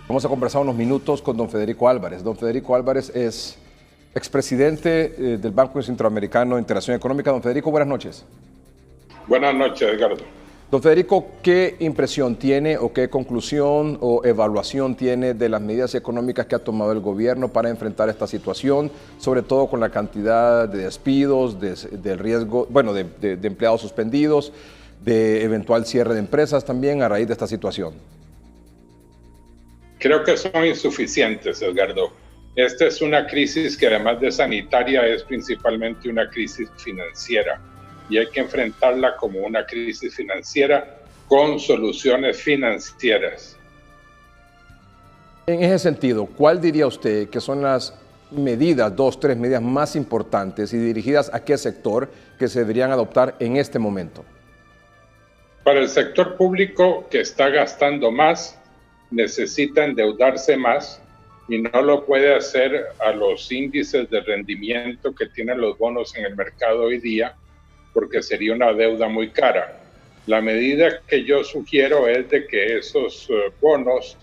Vamos a conversar unos minutos con don Federico Álvarez. Don Federico Álvarez es expresidente del Banco Centroamericano de Integración Económica. Don Federico, buenas noches. Buenas noches, Edgardo. Don Federico, ¿qué impresión tiene o qué conclusión o evaluación tiene de las medidas económicas que ha tomado el gobierno para enfrentar esta situación, sobre todo con la cantidad de despidos, de riesgo, bueno, de empleados suspendidos, de eventual cierre de empresas también a raíz de esta situación? Creo que son insuficientes, Edgardo. Esta es una crisis que además de sanitaria es principalmente una crisis financiera y hay que enfrentarla como una crisis financiera con soluciones financieras. En ese sentido, ¿cuál diría usted que son las medidas, 2, 3 medidas más importantes y dirigidas a qué sector que se deberían adoptar en este momento? Para el sector público que está gastando más, necesita endeudarse más y no lo puede hacer a los índices de rendimiento que tienen los bonos en el mercado hoy día, porque sería una deuda muy cara. La medida que yo sugiero es de que esos bonos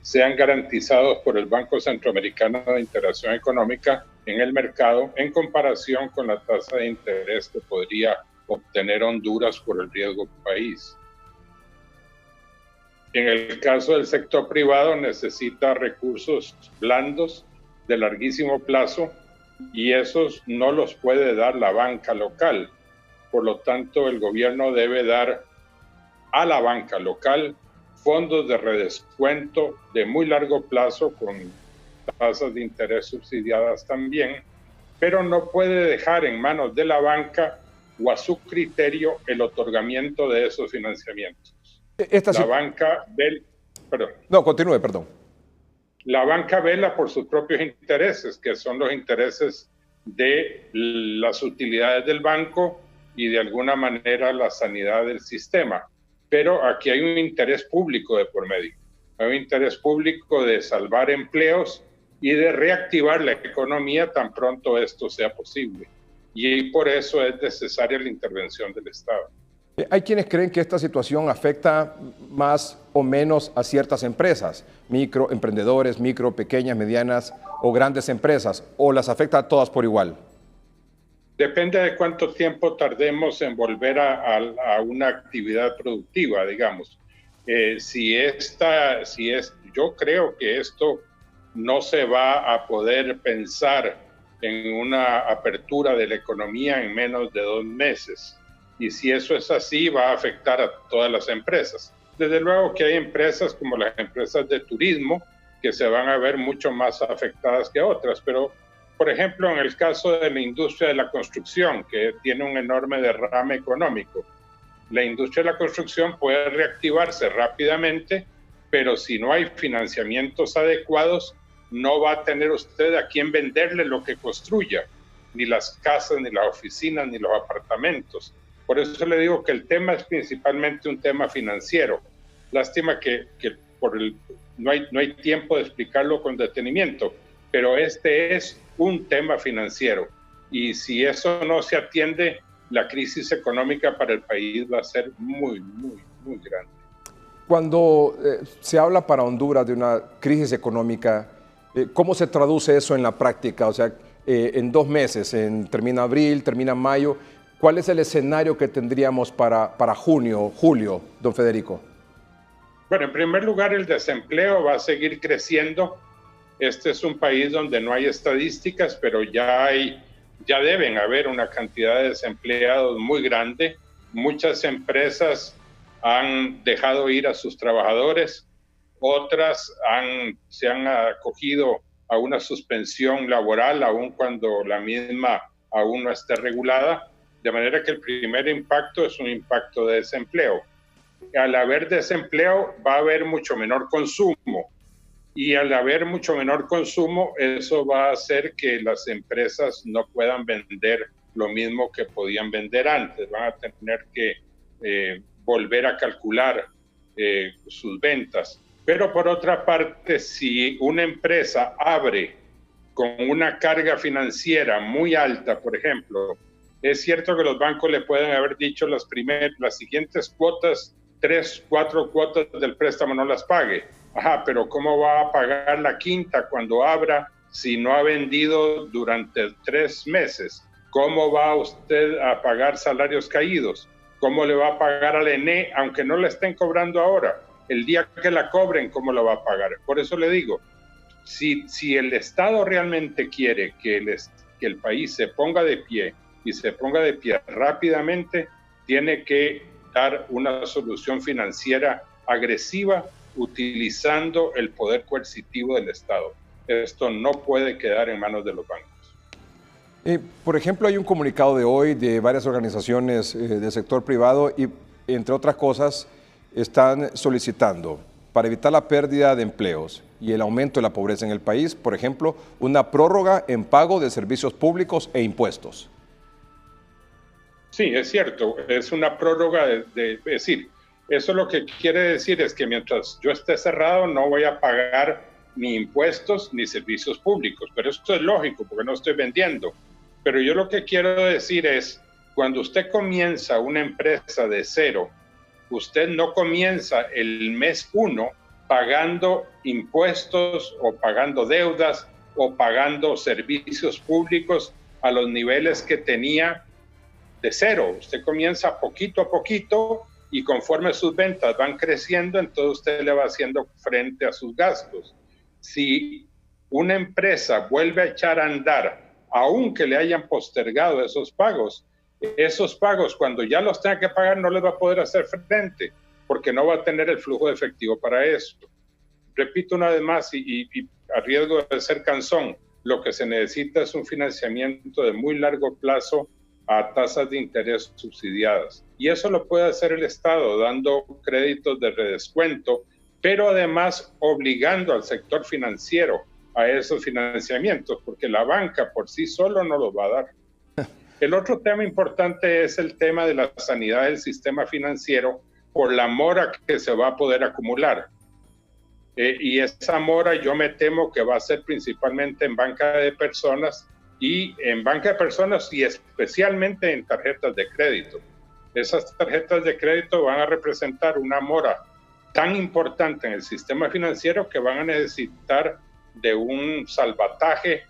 sean garantizados por el Banco Centroamericano de Integración Económica en el mercado en comparación con la tasa de interés que podría obtener Honduras por el riesgo país. En el caso del sector privado necesita recursos blandos de larguísimo plazo y esos no los puede dar la banca local. Por lo tanto, el gobierno debe dar a la banca local fondos de redescuento de muy largo plazo con tasas de interés subsidiadas también, pero no puede dejar en manos de la banca o a su criterio el otorgamiento de esos financiamientos. Continúe, perdón. La banca vela por sus propios intereses, que son los intereses de las utilidades del banco y de alguna manera la sanidad del sistema. Pero aquí hay un interés público de por medio. Hay un interés público de salvar empleos y de reactivar la economía tan pronto esto sea posible. Y por eso es necesaria la intervención del Estado. Hay quienes creen que esta situación afecta más o menos a ciertas empresas, microemprendedores, pequeñas, medianas o grandes empresas, o las afecta a todas por igual. Depende de cuánto tiempo tardemos en volver a una actividad productiva, digamos. Yo creo que esto no se va a poder pensar en una apertura de la economía en menos de 2 meses. Y si eso es así, va a afectar a todas las empresas. Desde luego que hay empresas como las empresas de turismo que se van a ver mucho más afectadas que otras, pero por ejemplo, en el caso de la industria de la construcción, que tiene un enorme derrame económico, la industria de la construcción puede reactivarse rápidamente, pero si no hay financiamientos adecuados, no va a tener usted a quién venderle lo que construya, ni las casas, ni las oficinas, ni los apartamentos. Por eso le digo que el tema es principalmente un tema financiero. Lástima que no hay tiempo de explicarlo con detenimiento, pero este es un tema financiero. Y si eso no se atiende, la crisis económica para el país va a ser muy, muy, muy grande. Cuando se habla para Honduras de una crisis económica, ¿cómo se traduce eso en la práctica? O sea, en 2 meses, termina abril, termina mayo, ¿cuál es el escenario que tendríamos para junio, julio, don Federico? Bueno, en primer lugar, el desempleo va a seguir creciendo. Este es un país donde no hay estadísticas, pero ya deben haber una cantidad de desempleados muy grande. Muchas empresas han dejado ir a sus trabajadores, otras se han acogido a una suspensión laboral, aun cuando la misma aún no esté regulada. De manera que el primer impacto es un impacto de desempleo. Al haber desempleo va a haber mucho menor consumo y al haber mucho menor consumo eso va a hacer que las empresas no puedan vender lo mismo que podían vender antes. Van a tener que volver a calcular sus ventas. Pero por otra parte, si una empresa abre con una carga financiera muy alta, por ejemplo, es cierto que los bancos le pueden haber dicho las siguientes cuotas, 3, 4 cuotas del préstamo no las pague. Ajá, pero ¿cómo va a pagar la quinta cuando abra si no ha vendido durante 3 meses? ¿Cómo va usted a pagar salarios caídos? ¿Cómo le va a pagar al ENE aunque no le estén cobrando ahora? El día que la cobren, ¿cómo lo va a pagar? Por eso le digo, si el Estado realmente quiere que el país se ponga de pie y se ponga de pie rápidamente, tiene que dar una solución financiera agresiva utilizando el poder coercitivo del Estado. Esto no puede quedar en manos de los bancos. Por ejemplo, hay un comunicado de hoy de varias organizaciones del sector privado y, entre otras cosas, están solicitando, para evitar la pérdida de empleos y el aumento de la pobreza en el país, por ejemplo, una prórroga en pago de servicios públicos e impuestos. Sí, es cierto, es una prórroga es decir, eso lo que quiere decir es que mientras yo esté cerrado no voy a pagar ni impuestos ni servicios públicos, pero esto es lógico porque no estoy vendiendo. Pero yo lo que quiero decir es, cuando usted comienza una empresa de cero, usted no comienza el mes 1 pagando impuestos o pagando deudas o pagando servicios públicos a los niveles que tenía de cero. Usted comienza poquito a poquito y conforme sus ventas van creciendo, entonces usted le va haciendo frente a sus gastos. Si una empresa vuelve a echar a andar, aunque le hayan postergado esos pagos cuando ya los tenga que pagar no les va a poder hacer frente, porque no va a tener el flujo de efectivo para eso. Repito una vez más y a riesgo de ser cansón, lo que se necesita es un financiamiento de muy largo plazo a tasas de interés subsidiadas. Y eso lo puede hacer el Estado dando créditos de redescuento, pero además obligando al sector financiero a esos financiamientos, porque la banca por sí solo no los va a dar. El otro tema importante es el tema de la sanidad del sistema financiero por la mora que se va a poder acumular. Y esa mora yo me temo que va a ser principalmente en banca de personas y especialmente en tarjetas de crédito. Esas tarjetas de crédito van a representar una mora tan importante en el sistema financiero que van a necesitar de un salvataje,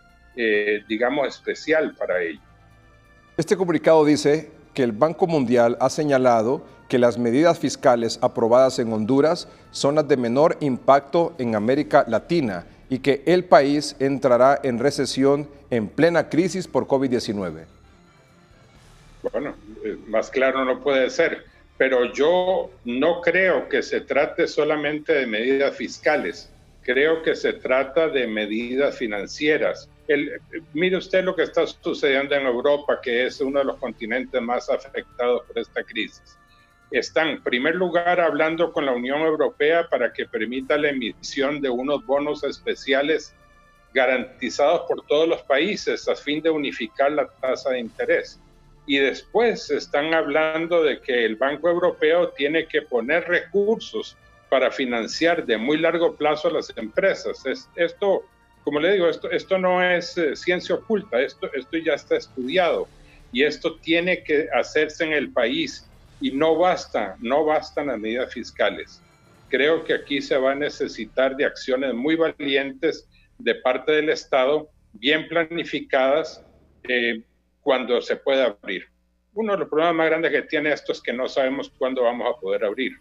digamos, especial para ello. Este comunicado dice que el Banco Mundial ha señalado que las medidas fiscales aprobadas en Honduras son las de menor impacto en América Latina y que el país entrará en recesión en plena crisis por COVID-19. Bueno, más claro no puede ser, pero yo no creo que se trate solamente de medidas fiscales, creo que se trata de medidas financieras. Mire usted lo que está sucediendo en Europa, que es uno de los continentes más afectados por esta crisis. Están, en primer lugar, hablando con la Unión Europea para que permita la emisión de unos bonos especiales garantizados por todos los países a fin de unificar la tasa de interés. Y después están hablando de que el Banco Europeo tiene que poner recursos para financiar de muy largo plazo a las empresas. Esto, como le digo, esto no es ciencia oculta, esto ya está estudiado y esto tiene que hacerse en el país y no bastan las medidas fiscales. Creo que aquí se va a necesitar de acciones muy valientes de parte del Estado, bien planificadas, cuando se pueda abrir. Uno de los problemas más grandes que tiene esto es que no sabemos cuándo vamos a poder abrir.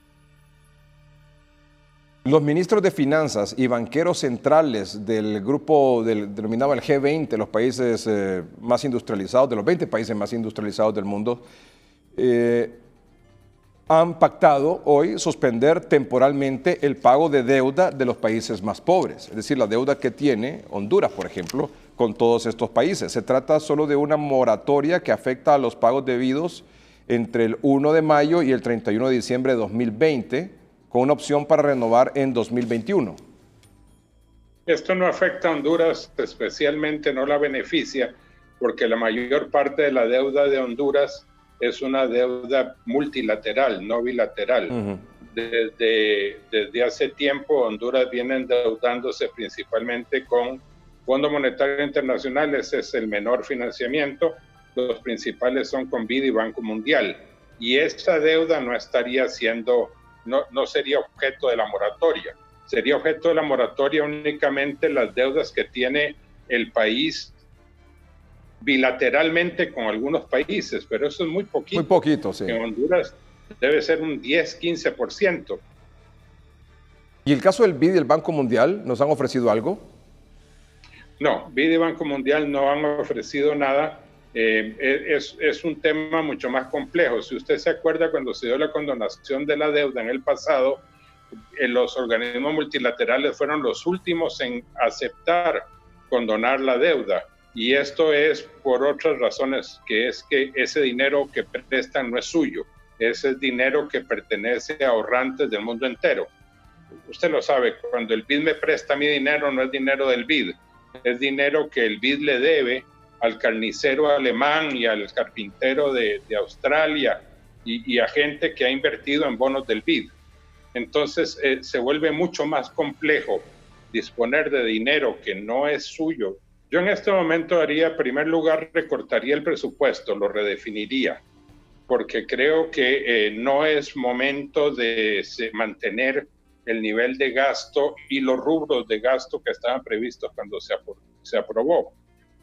Los ministros de Finanzas y banqueros centrales del grupo denominado el G20, los países más industrializados, de los 20 países más industrializados del mundo, han pactado hoy suspender temporalmente el pago de deuda de los países más pobres, es decir, la deuda que tiene Honduras, por ejemplo, con todos estos países. Se trata solo de una moratoria que afecta a los pagos debidos entre el 1 de mayo y el 31 de diciembre de 2020, con una opción para renovar en 2021. Esto no afecta a Honduras, especialmente no la beneficia, porque la mayor parte de la deuda de Honduras es una deuda multilateral, no bilateral. Desde hace tiempo Honduras viene endeudándose principalmente con Fondo Monetario Internacional, ese es el menor financiamiento, los principales son con BID y Banco Mundial, y esta deuda no estaría siendo, no sería objeto de la moratoria. sería objeto de la moratoria únicamente las deudas que tiene el país bilateralmente con algunos países, pero eso es muy poquito. Muy poquito, sí. En Honduras debe ser un 10-15%. ¿Y el caso del BID y el Banco Mundial nos han ofrecido algo? No, BID y Banco Mundial no han ofrecido nada. Es un tema mucho más complejo. Si usted se acuerda, cuando se dio la condonación de la deuda en el pasado, los organismos multilaterales fueron los últimos en aceptar condonar la deuda. Y esto es por otras razones, que es que ese dinero que prestan no es suyo. Ese es dinero que pertenece a ahorrantes del mundo entero. Usted lo sabe, cuando el BID me presta mi dinero, no es dinero del BID. Es dinero que el BID le debe al carnicero alemán y al carpintero de Australia y a gente que ha invertido en bonos del BID. Entonces se vuelve mucho más complejo disponer de dinero que no es suyo. Yo en este momento haría, en primer lugar, recortaría el presupuesto, lo redefiniría, porque creo que no es momento de mantener el nivel de gasto y los rubros de gasto que estaban previstos cuando se aprobó.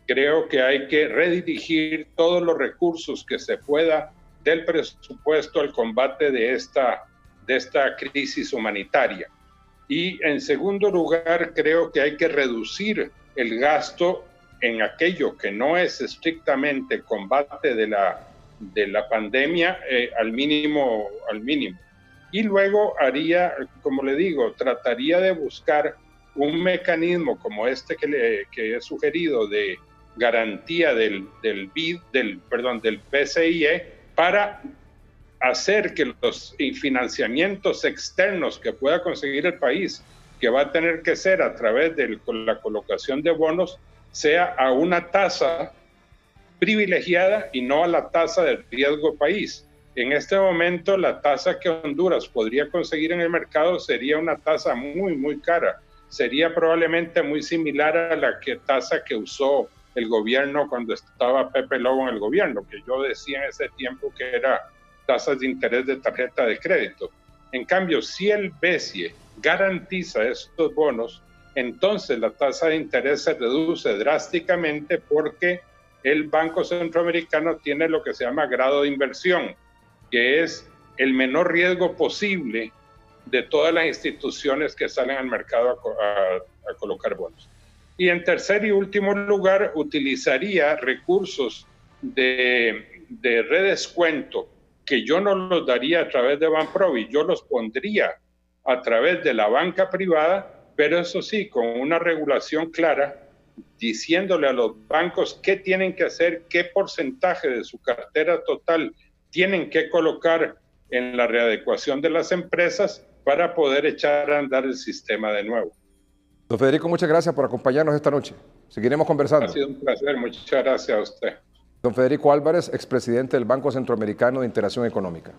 Creo que hay que redirigir todos los recursos que se pueda del presupuesto al combate de esta crisis humanitaria. Y en segundo lugar, creo que hay que reducir el gasto en aquello que no es estrictamente combate de la pandemia al mínimo. Y luego haría, como le digo, trataría de buscar un mecanismo como este que he sugerido de garantía del BCIE para hacer que los financiamientos externos que pueda conseguir el país, que va a tener que ser a través de la colocación de bonos, sea a una tasa privilegiada y no a la tasa del riesgo país. En este momento, la tasa que Honduras podría conseguir en el mercado sería una tasa muy, muy cara. Sería probablemente muy similar a la tasa que usó el gobierno cuando estaba Pepe Lobo en el gobierno, que yo decía en ese tiempo que era tasas de interés de tarjeta de crédito. En cambio, si el BCIE garantiza estos bonos, entonces la tasa de interés se reduce drásticamente porque el Banco Centroamericano tiene lo que se llama grado de inversión, que es el menor riesgo posible de todas las instituciones que salen al mercado a colocar bonos. Y en tercer y último lugar, utilizaría recursos de redescuento que yo no los daría a través de Banprovi, yo los pondría a través de la banca privada, pero eso sí, con una regulación clara, diciéndole a los bancos qué tienen que hacer, qué porcentaje de su cartera total tienen que colocar en la readecuación de las empresas para poder echar a andar el sistema de nuevo. Don Federico, muchas gracias por acompañarnos esta noche. Seguiremos conversando. Ha sido un placer, muchas gracias a usted. Don Federico Álvarez, expresidente del Banco Centroamericano de Integración Económica.